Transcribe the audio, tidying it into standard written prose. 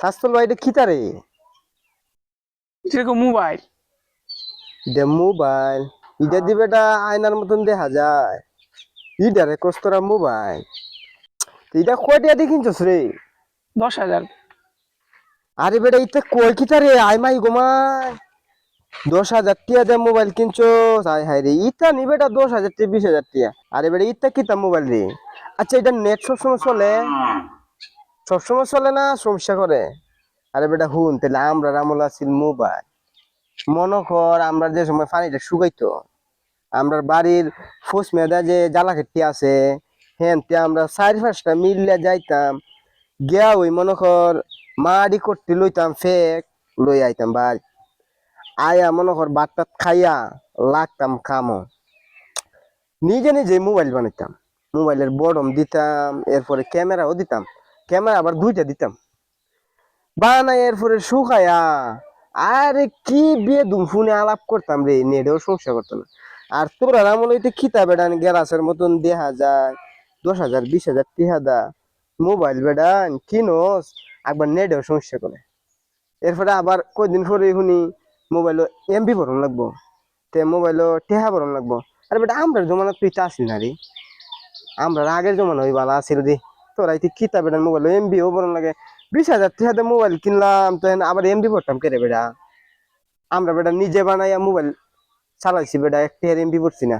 শাস্তল ভাই এটা খিতারে যেরকম মোবাইল। এটা মোবাইল এটা দিবে এটা আয়নার মতন দেখা যায় ইটারে কস্তরা মোবাইল এটা কয়টা দিয়ে কিনছস রে 10,000। আরে বেটা এটা কয় খিতারে আই মাই গোমাই 10,000 টাকা দিয়ে মোবাইল কিনছো হাই হাই রে ইটা নি বেটা 10,000 টাকা 20,000 টাকা আরে বেটা ইটা কিতা মোবাইল রে আচ্ছা এটা নেট সবসময় চলে সবসময় চলে না সমস্যা করে আরে বেটা হুন তাহলে আমরা আমল আছিল মোবাইল মনে কর আমরা যে সময় পানিটা শুকাইতো আমরা বাড়ির ফুস মেদা যে জ্বালা খেতে আছে হ্যাঁ আমরা 4-5টা মিললে যাইতাম গিয়া ওই মনে কর মাড়ি করতে লইতাম ফেক লই আইতাম বাড়ি আয়া মনে কর ভাত টাত খাইয়া লাগতাম খামো নিজে নিজে মোবাইল বানাইতাম মোবাইলের বডম দিতাম এরপরে ক্যামেরাও দিতাম ক্যামেরা আবার 2টা দিতাম বানাই এরপরে শুকায়া আরে কি বিয়ে দুমফুনে আলাপ করতাম রে নেটেও সমস্যা করতো না আর তোরা আমল হইতে খিতা বেড়ান গ্যারাসের মতন দেখা যায় 10,000 20,000 টাকা দা মোবাইল বেড়ান কিনোস একবার নেটেও সমস্যা করে এরপরে আবার কয়দিন পরে শুনি মোবাইলও এমবি ভরণ লাগবো তে মোবাইলও টেহা ভরণ লাগবো আরে বেটা আমরা জমানা তুই তা আসিল না রে আমরা আগের জমানা ওই ভালো আসিল রে তোরা ইতি খিতা বেড়ান মোবাইল এমবিও ভরণ লাগে 20,000 টাকা দিয়ে মোবাইল কিনলাম তো আবার এমবি ভরতাম কে রে বেটা আমরা বেটা নিজে বানাইয়া মোবাইল চালাইছি বেটা 1 টাকার এমবি ভরছি না